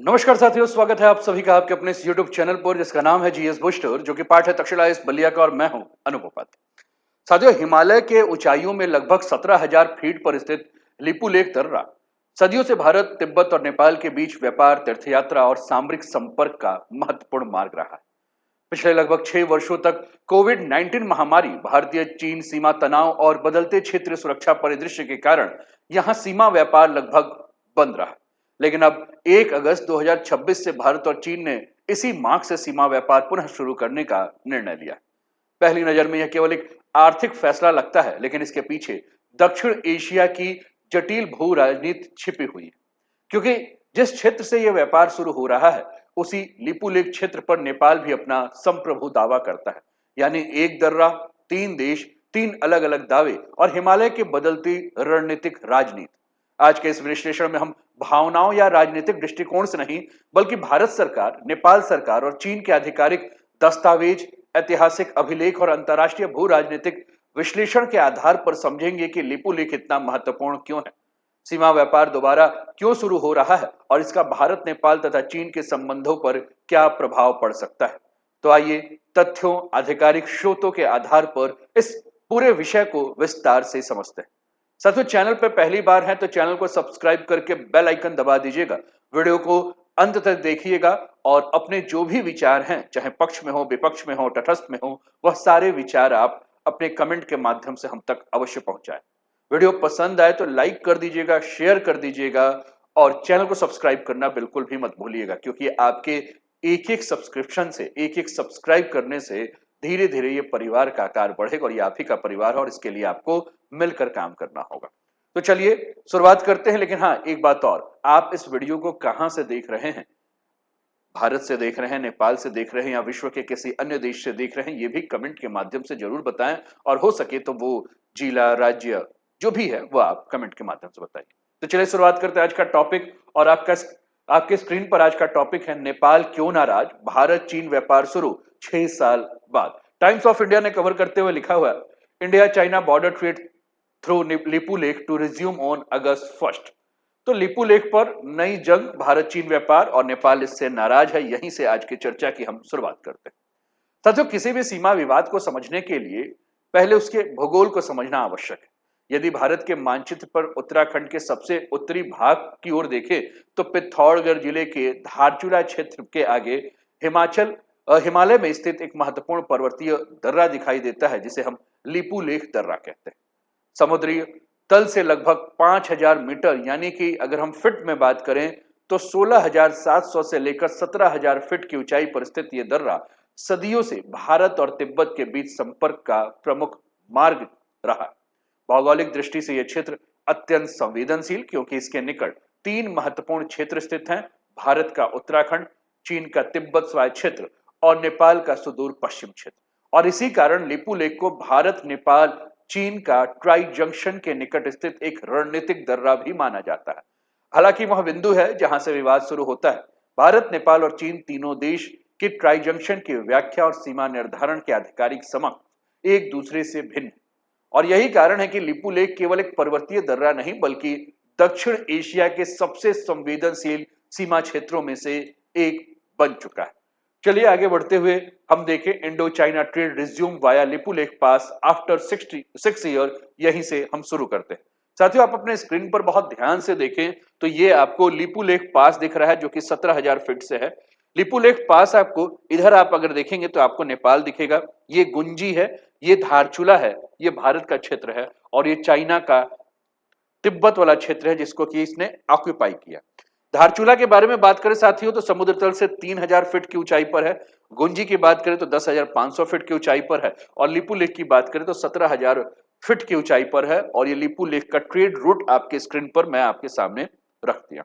नमस्कार साथियों, स्वागत है आप सभी का आपके अपने इस YouTube चैनल पर जिसका नाम है जीएस बूस्टर, जो कि पार्ट है तक्षशिला इस बलिया का और मैं हूं अनुभव उपाध्याय। साथियों, हिमालय के ऊंचाइयों में लगभग 17,000 फीट पर स्थित लिपुलेख दर्रा सदियों से भारत, तिब्बत और नेपाल के बीच व्यापार, तीर्थयात्रा और सामरिक संपर्क का महत्वपूर्ण मार्ग रहा है। पिछले लगभग 6 वर्षों तक कोविड 19 महामारी, भारतीय चीन सीमा तनाव और बदलते क्षेत्रीय सुरक्षा परिदृश्य के कारण यहां सीमा व्यापार लगभग बंद रहा। लेकिन अब 1 अगस्त 2026 से भारत और चीन ने इसी मार्ग से सीमा व्यापार पुनः शुरू करने का निर्णय लिया। पहली नजर में यह केवल एक आर्थिक फैसला लगता है, लेकिन इसके पीछे दक्षिण एशिया की जटिल भू राजनीति छिपी हुई है। क्योंकि जिस क्षेत्र से यह व्यापार शुरू हो रहा है, उसी लिपुलेख क्षेत्र पर नेपाल भी अपना संप्रभु दावा करता है। यानी एक दर्रा, तीन देश, तीन अलग अलग दावे और हिमालय के बदलती रणनीतिक राजनीति। आज के इस विश्लेषण में हम भावनाओं या राजनीतिक दृष्टिकोण से नहीं, बल्कि भारत सरकार, नेपाल सरकार और चीन के आधिकारिक दस्तावेज, ऐतिहासिक अभिलेख और अंतर्राष्ट्रीय भू राजनीतिक विश्लेषण के आधार पर समझेंगे कि लिपुलेख इतना महत्वपूर्ण क्यों है, सीमा व्यापार दोबारा क्यों शुरू हो रहा है और इसका भारत, नेपाल तथा चीन के संबंधों पर क्या प्रभाव पड़ सकता है। तो आइए तथ्यों, आधिकारिक स्रोतों के आधार पर इस पूरे विषय को विस्तार से समझते हैं। साथियों, चैनल पर पहली बार है तो चैनल को सब्सक्राइब करके बेल आइकन दबा दीजिएगा। वीडियो को अंत तक देखिएगा और अपने जो भी विचार हैं, चाहे पक्ष में हो, विपक्ष में हो, तटस्थ में हो, वह सारे विचार आप अपने कमेंट के माध्यम से हम तक अवश्य पहुंचाएं। वीडियो पसंद आए तो लाइक कर दीजिएगा, शेयर कर दीजिएगा और चैनल को सब्सक्राइब करना बिल्कुल भी मत भूलिएगा, क्योंकि आपके एक एक सब्सक्रिप्शन से, एक एक सब्सक्राइब करने से धीरे धीरे ये परिवार का आकार बढ़ेगा और ये आप ही का परिवार है और इसके लिए आपको मिलकर काम करना होगा। तो चलिए शुरुआत करते हैं। लेकिन हाँ, एक बात और, आप इस वीडियो को कहां से देख रहे हैं? भारत से देख रहे हैं, नेपाल से देख रहे हैं या विश्व के किसी अन्य देश से देख रहे हैं, ये भी कमेंट के माध्यम से जरूर बताएं और हो सके तो वो जिला, राज्य जो भी है वो आप कमेंट के माध्यम से बताइए। तो चलिए शुरुआत करते हैं आज का टॉपिक। और आपके स्क्रीन पर आज का टॉपिक है, नेपाल क्यों नाराज, भारत चीन व्यापार शुरू 6 साल बाद। टाइम्स ऑफ इंडिया ने कवर करते हुए लिखा हुआ है, India China border trade through Lipulekh to resume on August 1। तो लिपुलेख पर नई जंग, भारत चीन व्यापार और नेपाल इससे नाराज है। यहीं से आज की चर्चा की हम शुरुआत करते हैं। साथियों, किसी भी सीमा विवाद को समझने के लिए पहले उसके भूगोल को समझना आवश्यक है। यदि भारत के मानचित्र पर उत्तराखंड के सबसे उत्तरी भाग की ओर देखें तो पिथौरागढ़ जिले के धारचूला क्षेत्र के आगे हिमालय में स्थित एक महत्वपूर्ण पर्वतीय दर्रा दिखाई देता है, जिसे हम लिपुलेख दर्रा कहते हैं। समुद्री तल से लगभग 5,000 मीटर, यानी कि अगर हम फिट में बात करें तो 16,700 से लेकर 17,000 फीट की ऊंचाई पर स्थित यह दर्रा सदियों से भारत और तिब्बत के बीच संपर्क का प्रमुख मार्ग रहा। भौगोलिक दृष्टि से यह क्षेत्र अत्यंत संवेदनशील, क्योंकि इसके निकट तीन महत्वपूर्ण क्षेत्र स्थित हैं, भारत का उत्तराखंड, चीन का तिब्बत स्वायत्त क्षेत्र और नेपाल का सुदूर पश्चिम क्षेत्र। और इसी कारण लिपुलेख को भारत, नेपाल, चीन का ट्राई जंक्शन के निकट स्थित एक रणनीतिक दर्रा भी माना जाता है। हालांकि वह बिंदु है जहां से विवाद शुरू होता है। भारत, नेपाल और चीन तीनों देश के ट्राई जंक्शन की व्याख्या और सीमा निर्धारण के आधिकारिक समझ एक दूसरे से भिन्न है। और यही कारण है कि लिपुलेख केवल एक पर्वतीय दर्रा नहीं, बल्कि दक्षिण एशिया के सबसे संवेदनशील सीमा क्षेत्रों में से एक बन चुका है। चलिए आगे बढ़ते हुए हम देखें, Indo China trade resume via Lipulekh pass after 6 year, यहीं से हम शुरू करते हैं। साथियों, आप अपने स्क्रीन पर बहुत ध्यान से देखें तो ये आपको लिपुलेख पास दिख रहा है, जो कि 17,000 फीट से है। लिपुलेख पास आपको इधर आप अगर देखेंगे तो आपको नेपाल दिखेगा, ये गुंजी है, ये धारचूला है, ये भारत का क्षेत्र है और ये चाइना का तिब्बत वाला क्षेत्र है जिसको कि इसने ऑक्यूपाई किया। धारचूला के बारे में बात करें साथियों तो समुद्र तल से 3,000 फीट की ऊंचाई पर है। गुंजी की बात करें तो 10,500 फीट की ऊंचाई पर है और लिपुलेख की बात करें तो 17,000 फीट की ऊंचाई पर है। और ये लिपुलेख का ट्रेड रूट आपके स्क्रीन पर मैं आपके सामने रख दिया।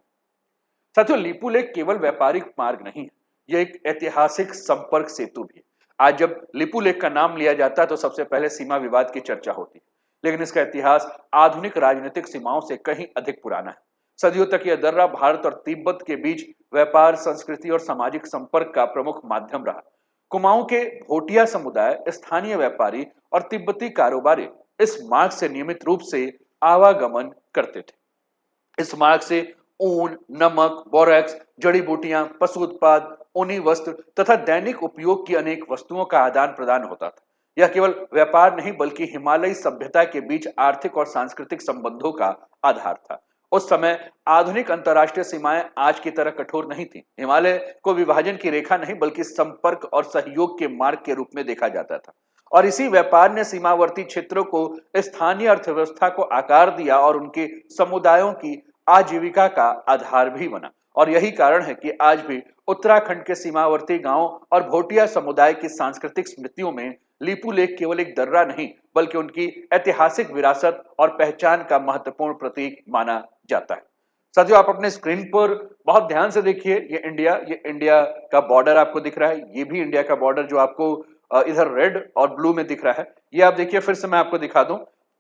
साथियों, लिपुलेख केवल व्यापारिक मार्ग नहीं है, यह एक ऐतिहासिक संपर्क सेतु भी है। आज जब लिपुलेख का नाम लिया जाता है तो सबसे पहले सीमा विवाद की चर्चा होती है, लेकिन इसका इतिहास आधुनिक राजनीतिक सीमाओं से कहीं अधिक पुराना है। सदियों तक यह दर्रा भारत और तिब्बत के बीच व्यापार, संस्कृति और सामाजिक संपर्क का प्रमुख माध्यम रहा। कुमाऊं के भोटिया समुदाय, स्थानीय व्यापारी और तिब्बती कारोबारी इस मार्ग से नियमित रूप से आवागमन करते थे। इस मार्ग से ऊन, नमक, बोरेक्स, जड़ी बूटियां, पशु उत्पाद, ऊनी वस्त्र तथा दैनिक उपयोग की अनेक वस्तुओं का आदान प्रदान होता था। यह केवल व्यापार नहीं बल्कि हिमालयी सभ्यता के बीच आर्थिक और सांस्कृतिक संबंधों का आधार था। उस समय आधुनिक अंतर्राष्ट्रीय सीमाएं आज की तरह कठोर नहीं थी। हिमालय को विभाजन की रेखा नहीं बल्कि संपर्क और सहयोग के मार्ग के रूप में देखा जाता था। और इसी व्यापार ने सीमावर्ती क्षेत्रों को स्थानीय अर्थव्यवस्था को आकार दिया और उनके समुदायों की आजीविका का आधार भी बना। और यही कारण है कि आज भी उत्तराखंड के सीमावर्ती गांवों और भोटिया समुदाय की सांस्कृतिक स्मृतियों में लीपू लेक केवल एक दर्रा नहीं बल्कि उनकी ऐतिहासिक विरासत और पहचान का महत्वपूर्ण प्रतीक माना जाता है। साथियों, आप अपने स्क्रीन पर बहुत ध्यान से देखिए, ये इंडिया का बॉर्डर आपको दिख रहा है। ये भी इंडिया का बॉर्डर जो आपको इधर रेड और ब्लू में दिख रहा है। ये आप देखिए, फिर से मैं आपको दिखा दूं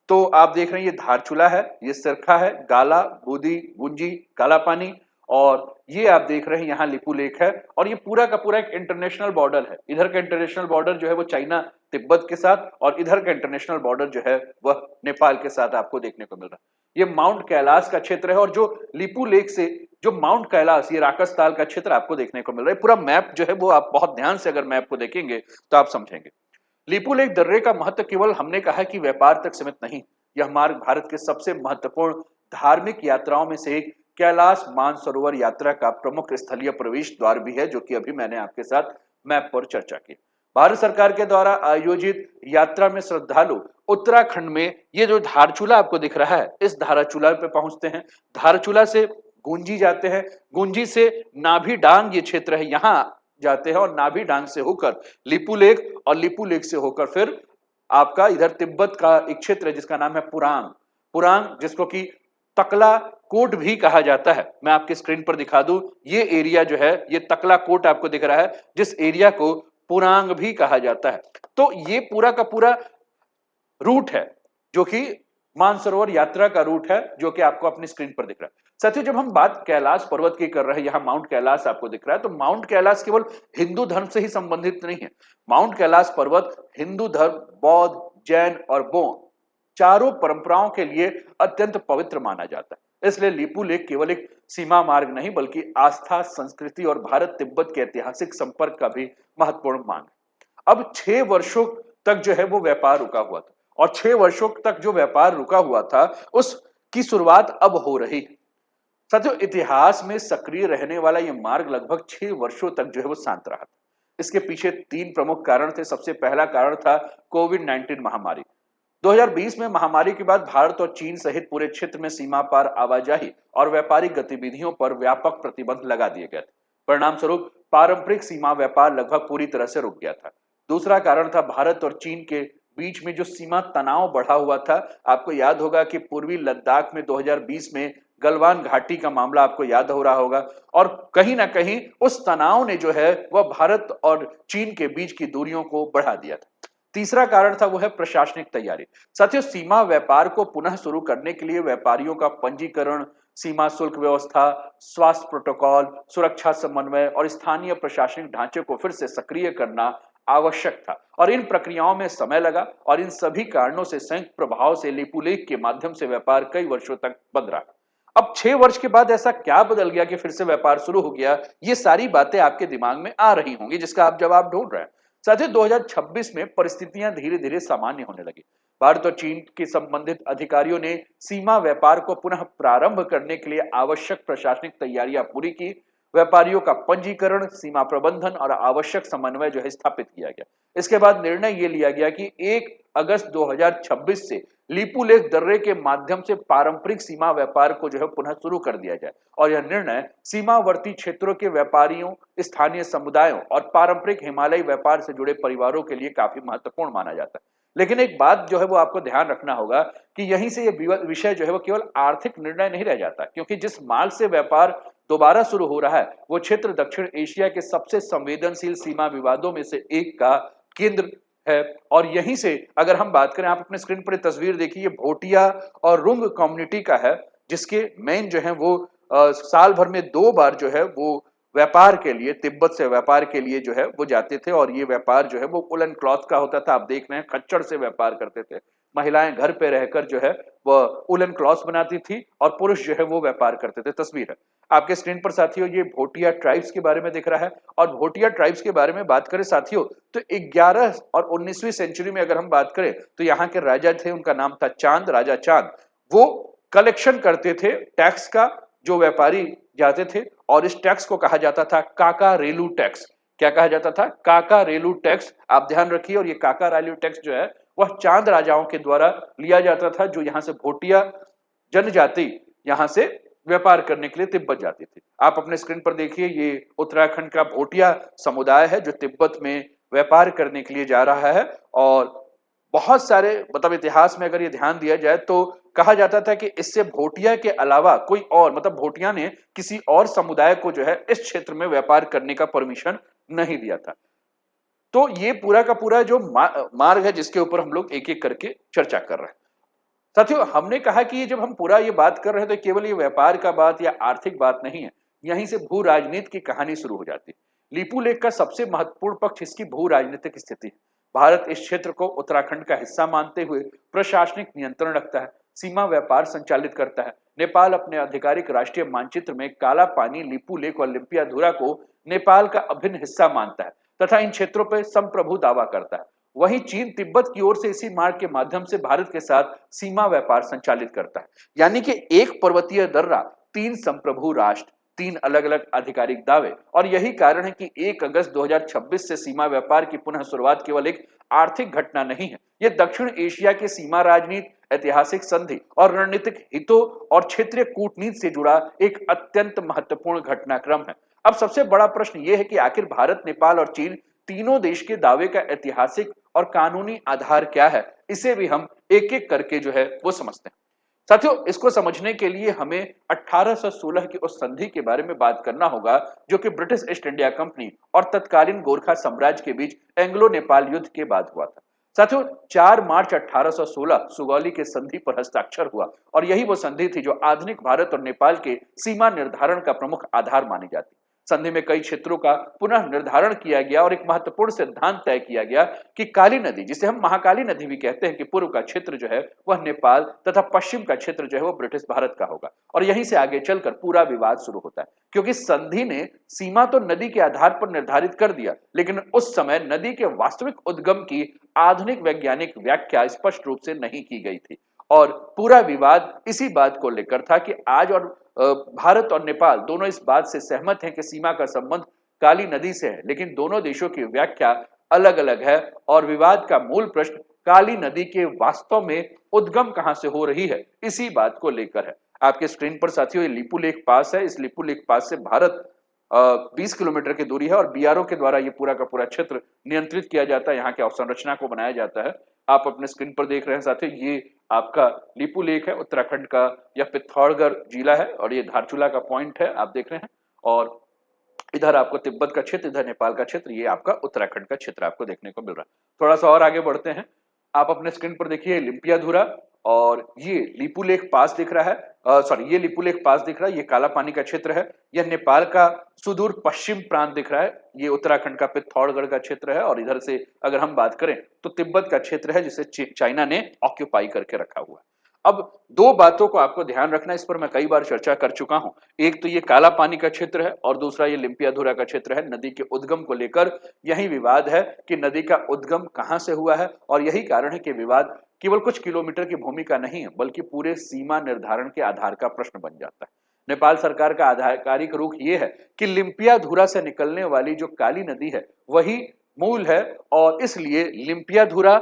तो आप देख रहे हैं ये धारचूला है, ये सिरखा है, गाला, बूदी, गुंजी, काला पानी, और ये आप देख रहे हैं यहाँ लिपू लेक है। और ये पूरा का पूरा एक इंटरनेशनल बॉर्डर है। इधर का इंटरनेशनल बॉर्डर जो है वो चाइना तिब्बत के साथ, और इधर का इंटरनेशनल बॉर्डर जो है वह नेपाल के साथ आपको देखने को मिल रहा है। ये माउंट कैलाश का क्षेत्र है, और जो लिपू लेक से जो माउंट कैलाश, ये राकसताल का क्षेत्र आपको देखने को मिल रहा है। पूरा मैप जो है वो आप बहुत ध्यान से अगर मैप को देखेंगे तो आप समझेंगे। लिपू लेक दर्रे का महत्व केवल हमने कहा कि व्यापार तक सीमित नहीं। यह मार्ग भारत के सबसे महत्वपूर्ण धार्मिक यात्राओं में से एक कैलाश मानसरोवर यात्रा का प्रमुख स्थलीय प्रवेश द्वार भी है, जो कि अभी मैंने आपके साथ मैप पर चर्चा की। भारत सरकार के द्वारा आयोजित यात्रा में श्रद्धालु उत्तराखंड में ये जो धारचूला आपको दिख रहा है, इस धारचूला पे पहुंचते हैं। धारचूला से गुंजी जाते हैं, गुंजी से नाभी डांग ये क्षेत्र है, यहाँ जाते हैं, और नाभी डांग से होकर लिपू लेक, और लिपू लेक से होकर फिर आपका इधर तिब्बत का एक क्षेत्र है जिसका नाम है पुरांग। पुरांग, जिसको कि तकला कोट भी कहा जाता है। मैं आपके स्क्रीन पर दिखा दूं, ये एरिया जो है, ये तकला कोट आपको दिख रहा है, जिस एरिया को पुरांग भी कहा जाता है। तो ये पूरा का पूरा रूट है जो कि मानसरोवर यात्रा का रूट है, जो कि आपको अपनी स्क्रीन पर दिख रहा है। साथियों, जब हम बात कैलाश पर्वत की कर रहे हैं, यहां माउंट कैलाश आपको दिख रहा है, तो माउंट कैलाश केवल हिंदू धर्म से ही संबंधित नहीं है। माउंट कैलाश पर्वत हिंदू धर्म, बौद्ध, जैन और बौद्ध चारों परंपराओं के लिए अत्यंत पवित्र माना जाता है। इसलिए लिपू लेक केवल एक सीमा मार्ग नहीं बल्कि आस्था, संस्कृति और भारत तिब्बत के ऐतिहासिक संपर्क का भी महत्वपूर्ण मार्ग है। अब 6 वर्षों तक जो है वो व्यापार रुका हुआ था, और 6 वर्षों तक जो व्यापार रुका हुआ था उसकी शुरुआत अब हो रही है। साथियों, इतिहास में सक्रिय रहने वाला यह मार्ग लगभग 6 वर्षों तक जो है वो शांत रहा था। इसके पीछे 3 प्रमुख कारण थे। सबसे पहला कारण था कोविड-19 महामारी। 2020 में महामारी के बाद भारत और चीन सहित पूरे क्षेत्र में सीमा पार आवाजाही और व्यापारिक गतिविधियों पर व्यापक प्रतिबंध लगा दिए गए थे। परिणाम स्वरूप पारंपरिक सीमा व्यापार लगभग पूरी तरह से रुक गया था। दूसरा कारण था भारत और चीन के बीच में जो सीमा तनाव बढ़ा हुआ था। आपको याद होगा कि पूर्वी लद्दाख में 2020 में गलवान घाटी का मामला आपको याद हो रहा होगा, और कहीं ना कहीं उस तनाव ने जो है वह भारत और चीन के बीच की दूरियों को बढ़ा दिया था। तीसरा कारण था वो है प्रशासनिक तैयारी। साथियों, सीमा व्यापार को पुनः शुरू करने के लिए व्यापारियों का पंजीकरण, सीमा शुल्क व्यवस्था, स्वास्थ्य प्रोटोकॉल, सुरक्षा समन्वय और स्थानीय प्रशासनिक ढांचे को फिर से सक्रिय करना आवश्यक था, और इन प्रक्रियाओं में समय लगा। और इन सभी कारणों से संयुक्त प्रभाव से लिपू लेक के माध्यम से व्यापार कई वर्षों तक बंद रहा। अब 6 वर्ष के बाद ऐसा क्या बदल गया कि फिर से व्यापार शुरू हो गया? ये सारी बातें आपके दिमाग में आ रही होंगी जिसका आप जवाब ढूंढ रहे हैं। साथियों, 2026 में परिस्थितियां धीरे धीरे सामान्य होने लगी। भारत और चीन के संबंधित अधिकारियों ने सीमा व्यापार को पुनः प्रारंभ करने के लिए आवश्यक प्रशासनिक तैयारियां पूरी की। व्यापारियों का पंजीकरण, सीमा प्रबंधन और आवश्यक समन्वय जो है स्थापित किया गया। इसके बाद निर्णय ये लिया गया कि 1 अगस्त 2026 से लिपू लेक दर्रे के माध्यम से पारंपरिक सीमा व्यापार को जो है पुनः शुरू कर दिया जाए। और यह निर्णय सीमावर्ती क्षेत्रों के व्यापारियों, स्थानीय समुदायों और पारंपरिक हिमालयी व्यापार से जुड़े परिवारों के लिए काफी महत्वपूर्ण माना जाता है। लेकिन एक बात जो है वो आपको ध्यान रखना होगा कि यहीं से ये विषय जो है वो केवल आर्थिक निर्णय नहीं रह जाता, क्योंकि जिस मार्ग से व्यापार दोबारा शुरू हो रहा है वो क्षेत्र दक्षिण एशिया के सबसे संवेदनशील सीमा विवादों में से एक का केंद्र है। और यहीं से अगर हम बात करें, आप अपने स्क्रीन पर तस्वीर देखिए, ये भोटिया और रुंग कम्युनिटी का है, जिसके मेन जो है वो साल भर में 2 बार जो है वो व्यापार के लिए, तिब्बत से व्यापार के लिए जो है वो जाते थे। और ये व्यापार जो है वो उलन क्लॉथ का होता था। आप देख रहे हैं, खच्चर से व्यापार करते थे। महिलाएं घर पे रहकर जो है वह उलन क्लॉथ बनाती थी और पुरुष जो है वो व्यापार करते थे। तस्वीर है आपके स्क्रीन पर साथियों, ये भोटिया ट्राइब्स के बारे में दिख रहा है। और भोटिया ट्राइब्स के बारे में बात करें साथियों, तो 11 और 19वीं सेंचुरी में अगर हम बात करें तो यहाँ के राजा थे, उनका नाम था चांद, राजा चांद। वो कलेक्शन करते थे टैक्स का, जो व्यापारी जाते थे, और इस टैक्स को कहा जाता था काका रेलू टैक्स। क्या कहा जाता था? काका रेलू टैक्स। आप ध्यान रखिए। और ये काका रेलू टैक्स जो है वह चांद राजाओं के द्वारा लिया जाता था, जो यहाँ से भोटिया जनजाति यहाँ से व्यापार करने के लिए तिब्बत जाती थी। आप अपने स्क्रीन पर देखिए, ये उत्तराखंड का भोटिया समुदाय है जो तिब्बत में व्यापार करने के लिए जा रहा है। और बहुत सारे मतलब इतिहास में अगर ये ध्यान दिया जाए तो कहा जाता था कि इससे भोटिया के अलावा कोई और, मतलब भोटिया ने किसी और समुदाय को जो है इस क्षेत्र में व्यापार करने का परमिशन नहीं दिया था। तो ये पूरा का पूरा जो मार्ग है जिसके ऊपर हम लोग एक एक करके चर्चा कर रहे हैं। साथियों, हमने कहा कि जब हम पूरा ये बात कर रहे हैं तो केवल ये व्यापार का बात या आर्थिक बात नहीं है, यहीं से भू राजनीति की कहानी शुरू हो जाती है। लीपू लेख का सबसे महत्वपूर्ण पक्ष इसकी भू राजनीतिक स्थिति है। भारत इस क्षेत्र को उत्तराखंड का हिस्सा मानते हुए प्रशासनिक नियंत्रण रखता है, सीमा व्यापार संचालित करता है। नेपाल अपने आधिकारिक राष्ट्रीय मानचित्र में काला पानी, लीपू लेख और लिम्पियाधुरा को नेपाल का अभिन्न हिस्सा मानता है तथा इन क्षेत्रों पर संप्रभु दावा करता है। वहीं चीन तिब्बत की ओर से इसी मार्ग के माध्यम से भारत के साथ सीमा व्यापार संचालित करता है। यानी कि एक पर्वतीय दर्रा, तीन संप्रभु राष्ट्र, तीन अलग अलग आधिकारिक दावे। और यही कारण है कि 1 अगस्त 2026 से सीमा व्यापार की पुनः शुरुआत केवल एक आर्थिक घटना नहीं है, यह दक्षिण एशिया के सीमा राजनीति, ऐतिहासिक संधि और रणनीतिक हितों और क्षेत्रीय कूटनीति से जुड़ा एक अत्यंत महत्वपूर्ण घटनाक्रम है। अब सबसे बड़ा प्रश्न यह है कि आखिर भारत, नेपाल और चीन तीनों देश के दावे का ऐतिहासिक और कानूनी आधार क्या है, इसे भी हम एक एक करके जो है वो समझते हैं। साथियों, इसको समझने के लिए हमें 1816 की उस संधि के बारे में बात करना होगा जो कि ब्रिटिश ईस्ट इंडिया कंपनी और तत्कालीन गोरखा साम्राज्य के बीच एंग्लो नेपाल युद्ध के बाद हुआ था। साथियों, 4 मार्च 1816 सुगौली के संधि पर हस्ताक्षर हुआ और यही वो संधि थी जो आधुनिक भारत और नेपाल के सीमा निर्धारण का प्रमुख आधार मानी जाती। संधि में कई क्षेत्रों का पुनः निर्धारण किया गया और एक महत्वपूर्ण सिद्धांत तय किया गया कि काली नदी, जिसे हम महाकाली नदी भी कहते हैं, कि पूर्व का क्षेत्र जो है वह नेपाल तथा पश्चिम का क्षेत्र जो है वह ब्रिटिश भारत का होगा। और यहीं से आगे चलकर पूरा विवाद शुरू होता है, क्योंकि संधि ने सीमा तो नदी के आधार पर निर्धारित कर दिया, लेकिन उस समय नदी के वास्तविक उद्गम की आधुनिक वैज्ञानिक व्याख्या स्पष्ट रूप से नहीं की गई थी। और पूरा विवाद इसी बात को लेकर था कि आज और भारत और नेपाल दोनों इस बात से सहमत हैं कि सीमा का संबंध काली नदी से है, लेकिन दोनों देशों की व्याख्या अलग अलग है। और विवाद का मूल प्रश्न काली नदी के वास्तव में उद्गम कहां से हो रही है, इसी बात को लेकर है। आपके स्क्रीन पर साथियों ये लीपू लेक पास है। इस लीपू लेक पास से भारत 20 किलोमीटर की दूरी है और बीआरओ के द्वारा ये पूरा का पूरा क्षेत्र नियंत्रित किया जाता है, यहाँ की अवसंरचना को बनाया जाता है। आप अपने स्क्रीन पर देख रहे हैं साथियों, ये आपका लीपू लेक है, उत्तराखंड का यह पिथौरागढ़ जिला है और ये धारचूला का पॉइंट है, आप देख रहे हैं। और इधर आपको तिब्बत का क्षेत्र, इधर नेपाल का क्षेत्र, ये आपका उत्तराखंड का क्षेत्र आपको देखने को मिल रहा है। थोड़ा सा और आगे बढ़ते हैं। आप अपने स्क्रीन पर देखिए लिम्पियाधुरा और ये लीपू लेक पास दिख रहा है, सॉरी ये लीपू लेक पास दिख रहा है, ये काला पानी का क्षेत्र है। यह नेपाल का सुदूर पश्चिम प्रांत दिख रहा है, ये उत्तराखंड का पिथौरागढ़ का क्षेत्र है। और इधर से अगर हम बात करें तो तिब्बत का क्षेत्र है जिसे चाइना ने ऑक्यूपाई करके रखा हुआ है। अब दो बातों को आपको ध्यान रखना, इस पर मैं कई बार चर्चा कर चुका हूं। एक तो ये काला पानी का क्षेत्र है और दूसरा ये लिम्पियाधुरा का क्षेत्र है। नदी के उद्गम को लेकर यही विवाद है कि नदी का उद्गम कहां से हुआ है, और यही कारण है कि विवाद केवल कुछ किलोमीटर की भूमि का नहीं है, बल्कि पूरे सीमा निर्धारण के आधार का प्रश्न बन जाता है। नेपाल सरकार का आधिकारिक रुख ये है कि लिम्पियाधुरा से निकलने वाली जो काली नदी है वही मूल है, और इसलिए लिम्पियाधुरा,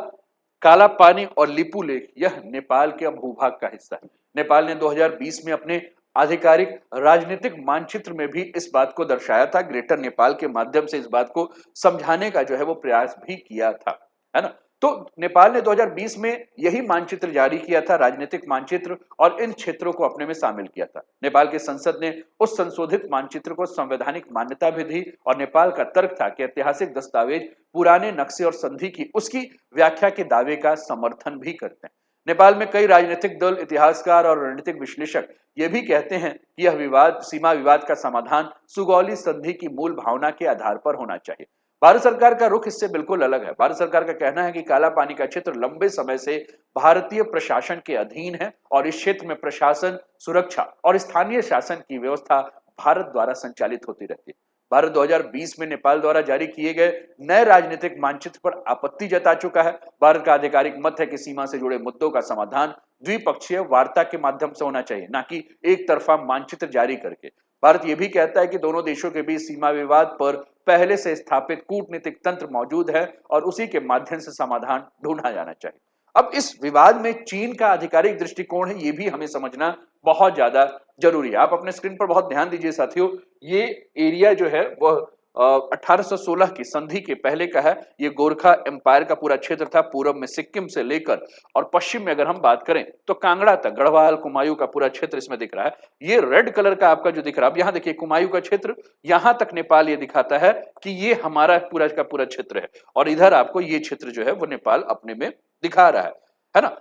काला पानी और लीपू लेक यह नेपाल के भूभाग का हिस्सा है। नेपाल ने 2020 में अपने आधिकारिक राजनीतिक मानचित्र में भी इस बात को दर्शाया था, ग्रेटर नेपाल के माध्यम से इस बात को समझाने का जो है वो प्रयास भी किया था, है ना। तो नेपाल ने 2020 में यही मानचित्र जारी किया था, राजनीतिक मानचित्र, और इन क्षेत्रों को अपने में शामिल किया था। नेपाल की संसद ने उस संशोधित मानचित्र को संवैधानिक मान्यता भी दी और नेपाल का तर्क था कि ऐतिहासिक दस्तावेज पुराने नक्शे और संधि की उसकी व्याख्या के दावे का समर्थन भी करते हैं। नेपाल में कई राजनीतिक दल, इतिहासकार और रणनीतिक विश्लेषक ये भी कहते हैं कि यह विवाद, सीमा विवाद का समाधान सुगौली संधि की मूल भावना के आधार पर होना चाहिए। भारत सरकार का रुख इससे बिल्कुल अलग है। भारत सरकार का कहना है कि काला पानी का क्षेत्र लंबे समय से भारतीय प्रशासन के अधीन है और इस क्षेत्र में प्रशासन, सुरक्षा और स्थानीय शासन की व्यवस्था भारत द्वारा संचालित होती रहती है। भारत 2020 में नेपाल द्वारा जारी किए गए नए राजनीतिक मानचित्र पर आपत्ति जता चुका है। भारत का आधिकारिक मत है कि सीमा से जुड़े मुद्दों का समाधान द्विपक्षीय वार्ता के माध्यम से होना चाहिए, ना कि एक तरफा मानचित्र जारी करके। भारत यह भी कहता है कि दोनों देशों के बीच सीमा विवाद पर पहले से स्थापित कूटनीतिक तंत्र मौजूद है और उसी के माध्यम से समाधान ढूंढा जाना चाहिए। अब इस विवाद में चीन का आधिकारिक दृष्टिकोण है, ये भी हमें समझना बहुत ज्यादा जरूरी है। आप अपने स्क्रीन पर बहुत ध्यान दीजिए साथियों, ये एरिया जो है वह 1816 की संधि के पहले का है। ये गोरखा एम्पायर का पूरा क्षेत्र था, पूर्व में सिक्किम से लेकर और पश्चिम में अगर हम बात करें तो कांगड़ा तक, गढ़वाल कुमायूं का पूरा क्षेत्र इसमें दिख रहा है। ये रेड कलर का आपका जो दिख रहा है, अब यहां देखिए कुमायूं का क्षेत्र, यहां तक नेपाल ये दिखाता है कि ये हमारा पूरा का पूरा क्षेत्र है और इधर आपको ये क्षेत्र जो है वो नेपाल अपने में दिखा रहा है ना।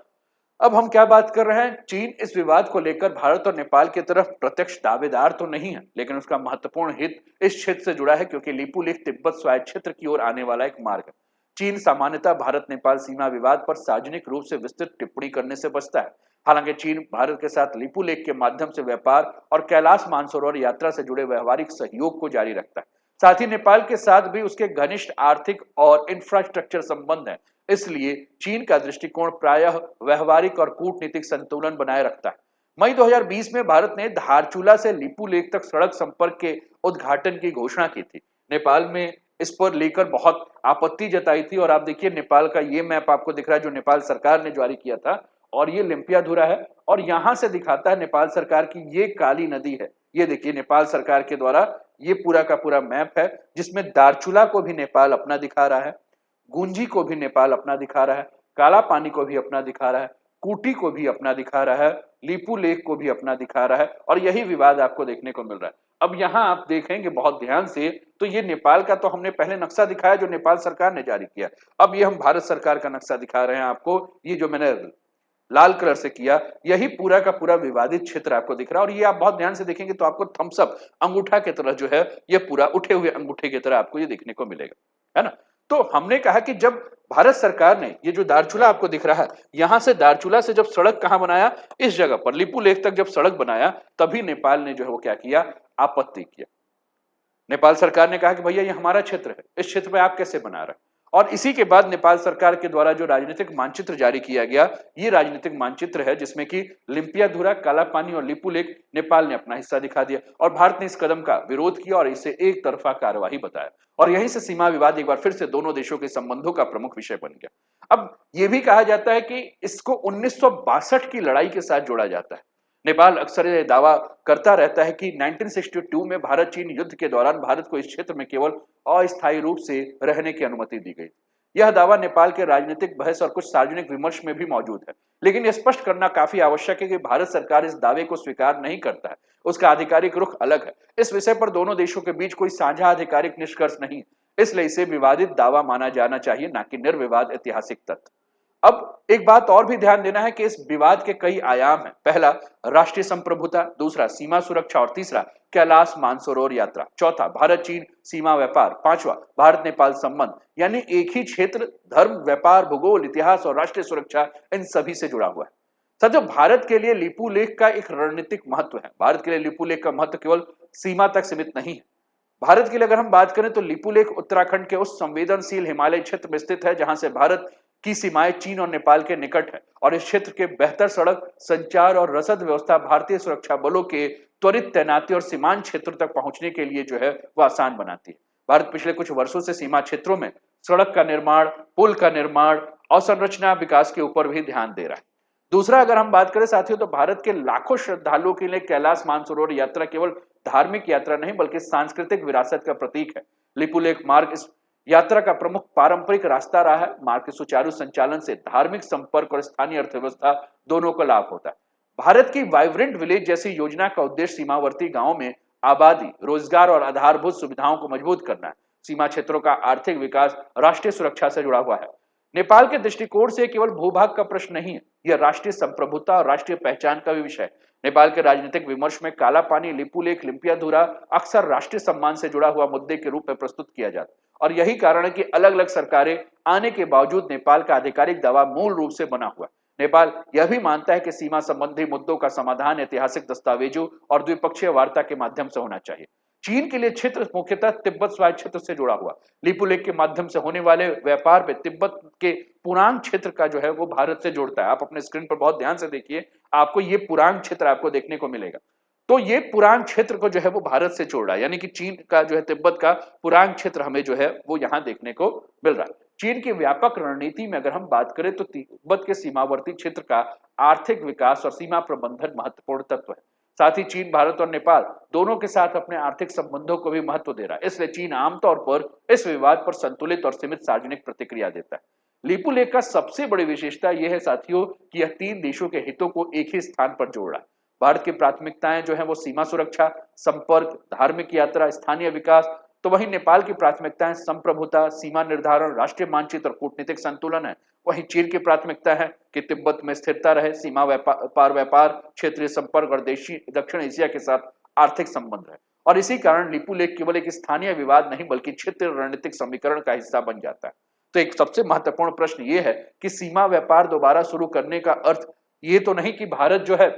अब हम क्या बात कर रहे हैं, चीन इस विवाद को लेकर भारत और नेपाल की तरफ प्रत्यक्ष दावेदार तो नहीं है, लेकिन उसका महत्वपूर्ण हित इस क्षेत्र से जुड़ा है क्योंकि लिपुलेख तिब्बत स्वायत्त क्षेत्र की ओर आने वाला एक मार्ग है। चीन सामान्यतः भारत नेपाल सीमा विवाद पर सार्वजनिक रूप से विस्तृत टिप्पणी करने से बचता है। हालांकि चीन भारत के साथ लिपुलेख के माध्यम से व्यापार और कैलाश मानसरोवर यात्रा से जुड़े व्यवहारिक सहयोग को जारी रखता है। साथ ही नेपाल के साथ भी उसके घनिष्ठ आर्थिक और इंफ्रास्ट्रक्चर संबंध है, इसलिए चीन का दृष्टिकोण प्रायः व्यवहारिक और कूटनीतिक संतुलन बनाए रखता है। मई 2020 में भारत ने धारचूला से लिपुलेख तक सड़क संपर्क के उद्घाटन की घोषणा की थी। नेपाल में इस पर लेकर बहुत आपत्ति जताई थी और आप देखिए नेपाल का ये मैप आपको दिख रहा है जो नेपाल सरकार ने जारी किया था और ये लिम्पियाधुरा है और यहां से दिखाता है नेपाल सरकार की ये काली नदी है। ये देखिए नेपाल सरकार के द्वारा ये पूरा का पूरा मैप है जिसमें दारचूला को भी नेपाल अपना दिखा रहा है, गुंजी को भी नेपाल अपना दिखा रहा है, काला पानी को भी अपना दिखा रहा है, कूटी को भी अपना दिखा रहा है, लिपू लेक को भी अपना दिखा रहा है और यही विवाद आपको देखने को मिल रहा है। अब यहां आप देखेंगे बहुत ध्यान से तो ये नेपाल का तो हमने पहले नक्शा दिखाया जो नेपाल सरकार ने जारी किया। अब ये हम भारत सरकार का नक्शा दिखा रहे हैं आपको, ये जो मैंने लाल कलर से किया, यही पूरा का पूरा विवादित क्षेत्र आपको दिख रहा है और ये आप बहुत ध्यान से देखेंगे तो आपको थम्स अप अंगूठा की तरह जो है ये पूरा उठे हुए अंगूठे की तरह आपको ये देखने को मिलेगा, है ना। तो हमने कहा कि जब भारत सरकार ने ये जो दारचूला आपको दिख रहा है, यहां से दारचूला से जब सड़क कहां बनाया, इस जगह पर लिपुलेख तक जब सड़क बनाया तभी नेपाल ने जो है वो क्या किया, आपत्ति किया। नेपाल सरकार ने कहा कि भैया ये हमारा क्षेत्र है, इस क्षेत्र में आप कैसे बना रहे हैं। और इसी के बाद नेपाल सरकार के द्वारा जो राजनीतिक मानचित्र जारी किया गया, ये राजनीतिक मानचित्र है जिसमें कि लिम्पियाधुरा, काला पानी और लिपुलेख नेपाल ने अपना हिस्सा दिखा दिया और भारत ने इस कदम का विरोध किया और इसे एक तरफा कार्यवाही बताया और यहीं से सीमा विवाद एक बार फिर से दोनों देशों के संबंधों का प्रमुख विषय बन गया। अब यह भी कहा जाता है कि इसको 1962 की लड़ाई के साथ जोड़ा जाता है। नेपाल अक्सर यह दावा करता रहता है कि 1962 में भारत चीन युद्ध के दौरान भारत को इस क्षेत्र में केवल अस्थायी रूप से रहने की अनुमति दी गई। यह दावा नेपाल के राजनीतिक बहस और कुछ सार्वजनिक विमर्श में भी मौजूद है, लेकिन यह स्पष्ट करना काफी आवश्यक है कि भारत सरकार इस दावे को स्वीकार नहीं करता है, उसका आधिकारिक रुख अलग है। इस विषय पर दोनों देशों के बीच कोई साझा आधिकारिक निष्कर्ष नहीं, इसलिए इसे विवादित दावा माना जाना चाहिए, न कि निर्विवाद ऐतिहासिक तथ्य। अब एक बात और भी ध्यान देना है कि इस विवाद के कई आयाम हैं। पहला, राष्ट्रीय संप्रभुता, दूसरा सीमा सुरक्षा और तीसरा कैलाश मानसरोवर यात्रा, चौथा भारत चीन सीमा व्यापार, पांचवा भारत नेपाल संबंध, यानी एक ही क्षेत्र धर्म, व्यापार, भूगोल, इतिहास और राष्ट्रीय सुरक्षा इन सभी से जुड़ा हुआ है। साथियों, भारत के लिए लिपुलेख का एक रणनीतिक महत्व है। भारत के लिए लिपुलेख का महत्व केवल सीमा तक सीमित नहीं है। भारत के लिए अगर हम बात करें तो लिपुलेख उत्तराखंड के उस संवेदनशील हिमालय क्षेत्र में स्थित है जहां से भारत की सीमाएं चीन और नेपाल के निकट है और इस क्षेत्र के बेहतर सड़क संचार और रसद व्यवस्था भारतीय सुरक्षा बलों के त्वरित तैनाती और सीमांत क्षेत्र तक पहुंचने के लिए जो है वह आसान बनाती है। भारत पिछले कुछ वर्षों से सीमा क्षेत्रों में सड़क का निर्माण, पुल का निर्माण और संरचना विकास के ऊपर भी ध्यान दे रहा है। दूसरा, अगर हम बात करें साथियों तो भारत के लाखों श्रद्धालुओं के लिए कैलाश मानसरोवर यात्रा केवल धार्मिक यात्रा नहीं बल्कि सांस्कृतिक विरासत का प्रतीक है। लिपुलेख मार्ग इस यात्रा का प्रमुख पारंपरिक रास्ता रहा है। मार्ग के सुचारू संचालन से धार्मिक संपर्क और स्थानीय अर्थव्यवस्था दोनों को लाभ होता है। भारत की वाइब्रेंट विलेज जैसी योजना का उद्देश्य सीमावर्ती गांवों में आबादी, रोजगार और आधारभूत सुविधाओं को मजबूत करना है। सीमा क्षेत्रों का आर्थिक विकास राष्ट्रीय सुरक्षा से जुड़ा हुआ है। नेपाल के दृष्टिकोण से केवल भूभाग का प्रश्न नहीं है, यह राष्ट्रीय संप्रभुता और राष्ट्रीय पहचान का भी विषय है। नेपाल के राजनीतिक विमर्श में काला पानी, लिपुलेख, लिम्पियाधुरा अक्सर राष्ट्रीय सम्मान से जुड़ा हुआ मुद्दे के रूप में प्रस्तुत किया जाता है और यही कारण है कि अलग-अलग सरकारें आने के बावजूद नेपाल का आधिकारिक दावा मूल रूप से बना हुआ है। नेपाल यह भी मानता है कि सीमा संबंधी मुद्दों का समाधान ऐतिहासिक दस्तावेजों और द्विपक्षीय वार्ता के माध्यम से होना चाहिए। चीन के लिए क्षेत्र मुख्यतः तिब्बत स्वायत्त क्षेत्र से जुड़ा हुआ। लिपुलेख के माध्यम से होने वाले व्यापार में तिब्बत के पुरांग क्षेत्र का जो है वो भारत से जोड़ता है। आप अपने स्क्रीन पर बहुत ध्यान से देखिए, आपको ये पुरांग क्षेत्र आपको देखने को मिलेगा। तो ये पुरांग क्षेत्र को जो है वो भारत से जोड़ रहा है, यानी कि चीन का जो है तिब्बत का पुरांग क्षेत्र हमें जो है वो यहाँ देखने को मिल रहा है। चीन की व्यापक रणनीति में अगर हम बात करें तो तिब्बत के सीमावर्ती क्षेत्र का आर्थिक विकास और सीमा प्रबंधन महत्वपूर्ण तत्व है। साथ ही चीन भारत और नेपाल दोनों के साथ अपने आर्थिक संबंधों को भी महत्व दे रहा है, इसलिए चीन आमतौर पर इस विवाद पर संतुलित और सीमित सार्वजनिक प्रतिक्रिया देता है। लिपुलेख का सबसे बड़ी विशेषता यह है साथियों कि यह तीन देशों के हितों को एक ही स्थान पर जोड़ रहा है। भारत की प्राथमिकताएं जो है वो सीमा सुरक्षा, संपर्क, धार्मिक यात्रा, स्थानीय विकास, तो वहीं नेपाल की प्राथमिकताएं संप्रभुता, सीमा निर्धारण, राष्ट्रीय मानचित्र और कूटनीतिक संतुलन है। वहीं चीन की प्राथमिकता है कि तिब्बत में स्थिरता रहे, सीमा व्यापार, क्षेत्रीय संपर्क और देशी दक्षिण एशिया के साथ आर्थिक संबंध है। और इसी कारण लिपुलेख केवल एक स्थानीय विवाद नहीं बल्कि क्षेत्रीय रणनीतिक समीकरण का हिस्सा बन जाता है। तो एक सबसे महत्वपूर्ण प्रश्न ये है कि सीमा व्यापार दोबारा शुरू करने का अर्थ ये तो नहीं कि भारत जो है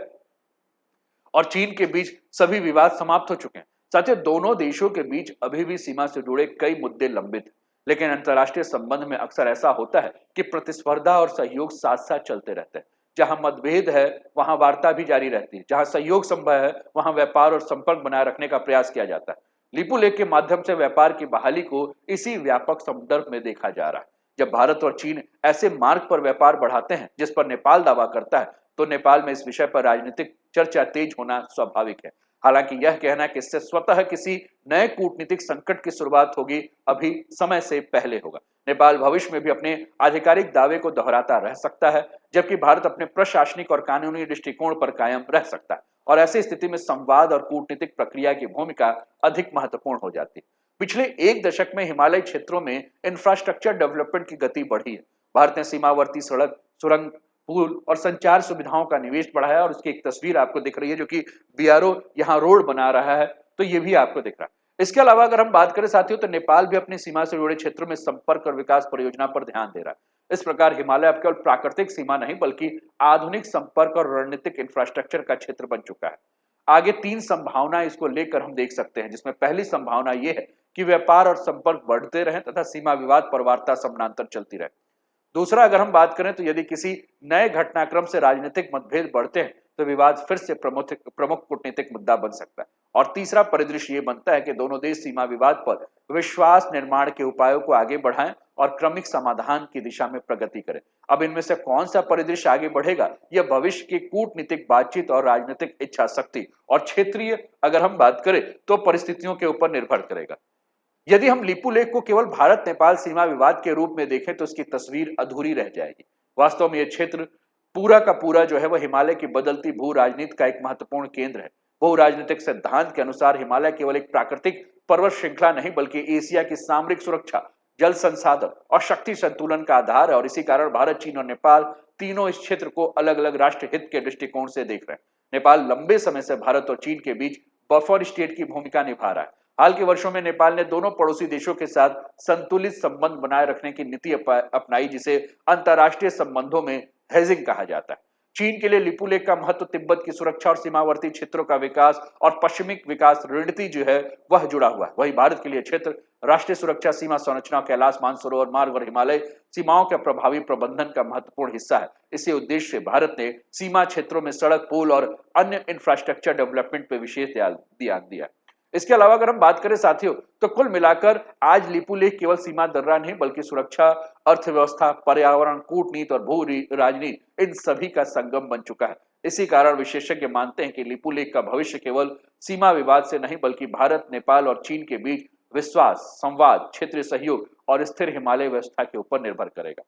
और चीन के बीच सभी विवाद समाप्त हो चुके हैं। साथियों, दोनों देशों के बीच अभी भी सीमा से जुड़े कई मुद्दे लंबित हैं, लेकिन अंतर्राष्ट्रीय संबंध में अक्सर ऐसा होता है कि प्रतिस्पर्धा और सहयोग साथ साथ चलते रहते हैं। जहां मतभेद है वहां वार्ता भी जारी रहती है, जहां सहयोग संभव है वहां व्यापार और संपर्क बनाए रखने का प्रयास किया जाता है। लिपुलेख के माध्यम से व्यापार की बहाली को इसी व्यापक संदर्भ में देखा जा रहा है। जब भारत और चीन ऐसे मार्ग पर व्यापार बढ़ाते हैं जिस पर नेपाल दावा करता है, तो नेपाल में इस विषय पर राजनीतिक चर्चा तेज होना स्वाभाविक है। हालांकि यह कहना कि इससे स्वतः किसी नए कूटनीतिक संकट की शुरुआत होगी, अभी समय से पहले होगा। नेपाल भविष्य में भी अपने आधिकारिक दावे को दोहराता रह सकता है, जबकि भारत अपने प्रशासनिक और कानूनी दृष्टिकोण पर कायम रह सकता है और ऐसी स्थिति में संवाद और कूटनीतिक प्रक्रिया की भूमिका अधिक महत्वपूर्ण हो जाती है। पिछले एक दशक में हिमालय क्षेत्रों में इंफ्रास्ट्रक्चर डेवलपमेंट की गति बढ़ी है। भारत ने सीमावर्ती सड़क, सुरंग, पुल और संचार सुविधाओं का निवेश बढ़ाया और उसकी एक तस्वीर आपको दिख रही है जो कि बीआरओ यहाँ रोड बना रहा है, तो ये भी आपको दिख रहा है। इसके अलावा अगर हम बात करें साथियों, तो नेपाल भी अपनी सीमा से जुड़े क्षेत्रों में संपर्क और विकास परियोजना पर ध्यान दे रहा है। इस प्रकार हिमालय अब केवल प्राकृतिक सीमा नहीं बल्कि आधुनिक संपर्क और रणनीतिक इंफ्रास्ट्रक्चर का क्षेत्र बन चुका है। आगे तीन संभावनाएं इसको लेकर हम देख सकते हैं, जिसमें पहली संभावना यह है कि व्यापार और संपर्क बढ़ते रहे तथा सीमा विवाद पर वार्ता समानांतर चलती रहे। दूसरा, अगर हम बात करें तो यदि किसी नए घटनाक्रम से राजनीतिक मतभेद बढ़ते हैं तो विवाद फिर से प्रमुख कूटनीतिक मुद्दा बन सकता है। और तीसरा परिदृश्य ये बनता है कि दोनों देश सीमा विवाद पर विश्वास निर्माण के उपायों को आगे बढ़ाएं और क्रमिक समाधान की दिशा में प्रगति करें। अब इनमें से कौन सा परिदृश्य आगे बढ़ेगा, यह भविष्य की कूटनीतिक बातचीत और राजनीतिक इच्छा शक्ति और क्षेत्रीय अगर हम बात करें तो परिस्थितियों के ऊपर निर्भर करेगा। यदि हम लिपुलेख को केवल भारत नेपाल सीमा विवाद के रूप में देखें तो इसकी तस्वीर अधूरी रह जाएगी। वास्तव में यह क्षेत्र पूरा का पूरा जो है वह हिमालय की बदलती भू राजनीति का एक महत्वपूर्ण केंद्र है। भू राजनीतिक सिद्धांत के अनुसार हिमालय केवल एक प्राकृतिक पर्वत श्रृंखला नहीं बल्कि एशिया की सामरिक सुरक्षा, जल संसाधन और शक्ति संतुलन का आधार है और इसी कारण भारत, चीन और नेपाल तीनों इस क्षेत्र को अलग अलग राष्ट्र हित के दृष्टिकोण से देख रहे हैं। नेपाल लंबे समय से भारत और चीन के बीच बफर स्टेट की भूमिका निभा रहा है। हाल के वर्षों में नेपाल ने दोनों पड़ोसी देशों के साथ संतुलित संबंध बनाए रखने की नीति अपनाई, जिसे अंतर्राष्ट्रीय संबंधों में हेजिंग कहा जाता है। चीन के लिए लिपुलेख का महत्व तिब्बत की सुरक्षा और सीमावर्ती क्षेत्रों का विकास और पश्चिमिक विकास रणनीति जो है वह जुड़ा हुआ है। वही भारत के लिए क्षेत्र, राष्ट्रीय सुरक्षा, सीमा संरचना, कैलाश मानसरोवर मार्ग और हिमालय सीमाओं के प्रभावी प्रबंधन का महत्वपूर्ण हिस्सा है। इसी उद्देश्य से भारत ने सीमा क्षेत्रों में सड़क, पुल और अन्य इंफ्रास्ट्रक्चर डेवलपमेंट पर विशेष ध्यान दिया। इसके अलावा अगर हम बात करें साथियों, तो कुल मिलाकर आज लिपुलेख केवल सीमा दर्रा नहीं बल्कि सुरक्षा, अर्थव्यवस्था, पर्यावरण, कूटनीति और भू राजनीति इन सभी का संगम बन चुका है। इसी कारण विशेषज्ञ मानते हैं कि लिपुलेख का भविष्य केवल सीमा विवाद से नहीं बल्कि भारत, नेपाल और चीन के बीच विश्वास, संवाद, क्षेत्रीय सहयोग और स्थिर हिमालय व्यवस्था के ऊपर निर्भर करेगा।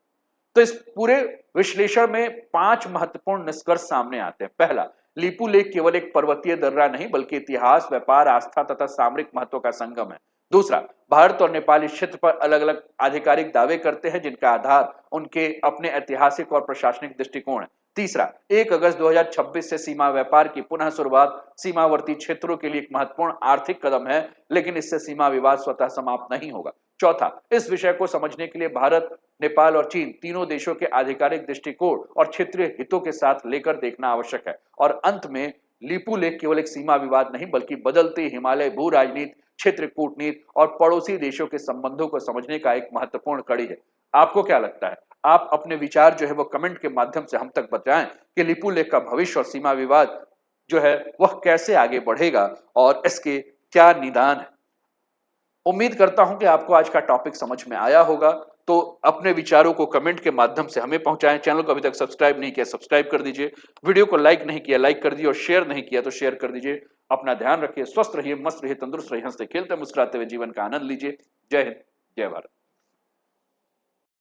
तो इस पूरे विश्लेषण में 5 महत्वपूर्ण निष्कर्ष सामने आते हैं। पहला, लिपुलेख केवल एक पर्वतीय दर्रा नहीं बल्कि इतिहास, व्यापार, आस्था तथा सामरिक महत्व का संगम है। दूसरा, भारत और नेपाल इस क्षेत्र पर अलग अलग आधिकारिक दावे करते हैं जिनका आधार उनके अपने ऐतिहासिक और प्रशासनिक दृष्टिकोण है। तीसरा, 1 अगस्त 2026 से सीमा व्यापार की पुनः शुरुआत सीमावर्ती क्षेत्रों के लिए एक महत्वपूर्ण आर्थिक कदम है, लेकिन इससे सीमा विवाद स्वतः समाप्त नहीं होगा। चौथा, इस विषय को समझने के लिए भारत, नेपाल और चीन तीनों देशों के आधिकारिक दृष्टिकोण और क्षेत्रीय हितों के साथ लेकर देखना आवश्यक है। और अंत में, लीपू लेख केवल एक सीमा विवाद नहीं बल्कि बदलती हिमालय भू राजनीति, क्षेत्र कूटनीति और पड़ोसी देशों के संबंधों को समझने का एक महत्वपूर्ण कड़ी है। आपको क्या लगता है? आप अपने विचार जो है वो कमेंट के माध्यम से हम तक बताएं कि लीपू लेख का भविष्य और सीमा विवाद जो है वह कैसे आगे बढ़ेगा और इसके क्या निदान है। उम्मीद करता हूं कि आपको आज का टॉपिक समझ में आया होगा। तो अपने विचारों को कमेंट के माध्यम से हमें पहुंचाएं। चैनल को अभी तक सब्सक्राइब नहीं किया, सब्सक्राइब कर दीजिए। वीडियो को लाइक नहीं किया, लाइक कर दीजिए और शेयर नहीं किया तो शेयर कर दीजिए। अपना ध्यान रखिए, स्वस्थ रहिए, मस्त रहिए, तंदुरुस्त रहिए, हंसते खेलते मुस्कुराते हुए जीवन का आनंद लीजिए। जय हिंद, जय भारत।